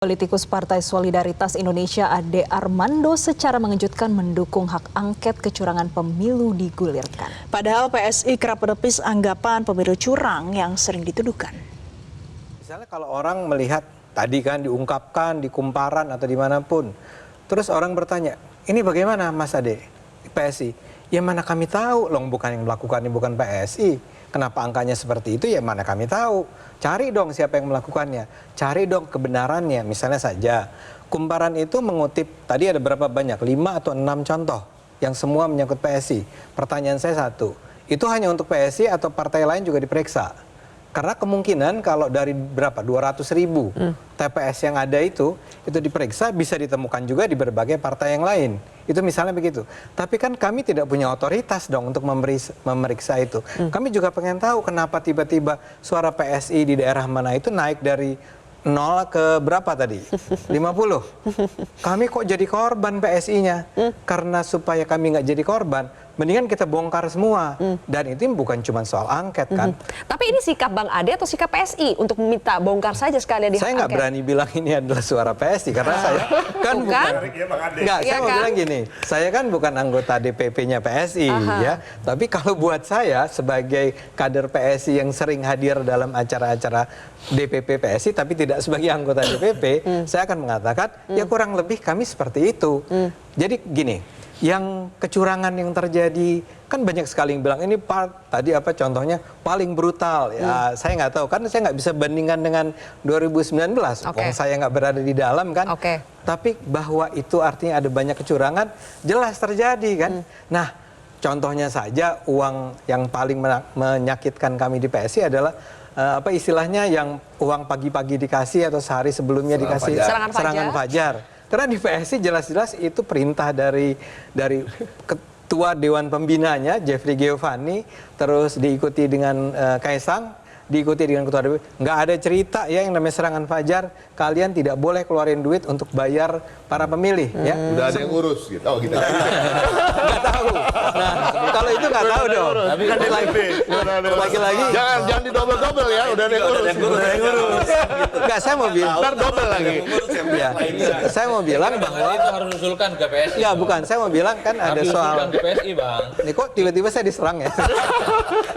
Politikus Partai Solidaritas Indonesia Ade Armando secara mengejutkan mendukung hak angket kecurangan pemilu digulirkan. Padahal PSI kerap menepis anggapan pemilu curang yang sering dituduhkan. Misalnya kalau orang melihat tadi kan diungkapkan di Kumparan atau dimanapun, terus orang bertanya, ini bagaimana Mas Ade PSI? Ya mana kami tahu, loh bukan yang melakukan ini bukan PSI. Kenapa angkanya seperti itu? Ya mana kami tahu. Cari dong siapa yang melakukannya. Cari dong kebenarannya. Misalnya saja, Kumparan itu mengutip, tadi ada berapa banyak? 5 atau 6 contoh yang semua menyangkut PSI. Pertanyaan saya satu, itu hanya untuk PSI atau partai lain juga diperiksa? Karena kemungkinan kalau dari berapa 200.000 TPS yang ada itu diperiksa bisa ditemukan juga di berbagai partai yang lain. Itu misalnya begitu. Tapi kan kami tidak punya otoritas dong untuk memeriksa itu. Kami juga pengen tahu kenapa tiba-tiba suara PSI di daerah mana itu naik dari 0 ke berapa tadi? 50. Kami kok jadi korban PSI-nya? Karena supaya kami nggak jadi korban, mendingan kita bongkar semua. Dan itu bukan cuma soal angket kan. Tapi ini sikap Bang Ade atau sikap PSI untuk meminta bongkar saja sekalian di hak Saya nggak angket? berani bilang ini adalah suara PSI karena saya kan bukan. Nggak, saya mau bilang gini, saya kan bukan anggota DPP-nya PSI ya. Tapi kalau buat saya sebagai kader PSI yang sering hadir dalam acara-acara DPP PSI tapi tidak sebagai anggota DPP, saya akan mengatakan ya kurang lebih kami seperti itu. Jadi gini, yang kecurangan yang terjadi kan banyak sekali yang bilang ini tadi apa contohnya paling brutal ya. Saya nggak tahu karena saya nggak bisa bandingkan dengan 2019. Wong saya nggak berada di dalam kan. Tapi bahwa itu artinya ada banyak kecurangan jelas terjadi kan. Nah contohnya saja uang yang paling menyakitkan kami di PSI adalah apa istilahnya yang uang pagi-pagi dikasih atau sehari sebelumnya dikasih serangan fajar. Karena di PSI jelas-jelas itu perintah dari ketua Dewan Pembinanya Jeffrey Giovanni, terus diikuti dengan Kaisang, diikuti dengan ketua DPP. Nggak ada cerita ya yang namanya serangan fajar, kalian tidak boleh keluarin duit untuk bayar para pemilih. Ya. Udah ada yang ngurus gitu. Oh, gitu. Nggak tahu. Nah, kalau itu nggak tahu dong. Tapi kan lagi-lagi. Jangan didobel-dobel ya. Udah ada yang ngurus. Nggak, saya mau bilang. Ntar dobel lagi. Ya. Saya mau bilang bahwa itu harus usulkan ke PSI. Ya bukan, saya mau bilang kan ada soal. Ke PSI, Bang. Ini kok tiba-tiba saya diserang ya?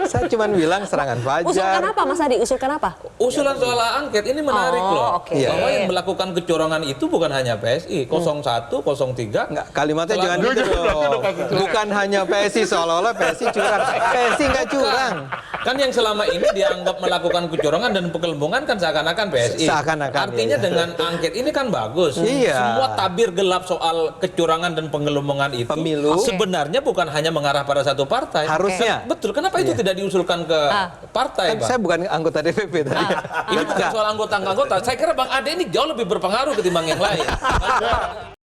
Saya cuma bilang serangan fajar. Usulkan apa Mas Adi? Usulkan apa? Usulan soal angket ini menarik loh. Bahwa yang melakukan kecurangan itu bukan hanya PSI, 01, 03. Enggak, kalimatnya jangan gitu dong. Bukan hanya PSI, seolah-olah PSI curang. PSI nggak curang. Kan yang selama ini dianggap melakukan kecurangan dan penggelembungan kan seakan-akan PSI. Seakan-akan. Artinya dengan angket ini kan bagus. Iya. Semua tabir gelap soal kecurangan dan penggelembungan itu Pemilu. sebenarnya bukan hanya mengarah pada satu partai. Harusnya. Betul. Kenapa itu tidak diusulkan ke partai, Kan Bang? saya bukan anggota DPP tadi. Ini bukan soal anggota-anggota. Saya kira Bang Ade ini jauh lebih berpengaruh ketimbang yang lain.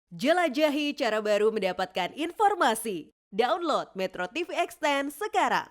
Jelajahi cara baru mendapatkan informasi. Download Metro TV Extend sekarang.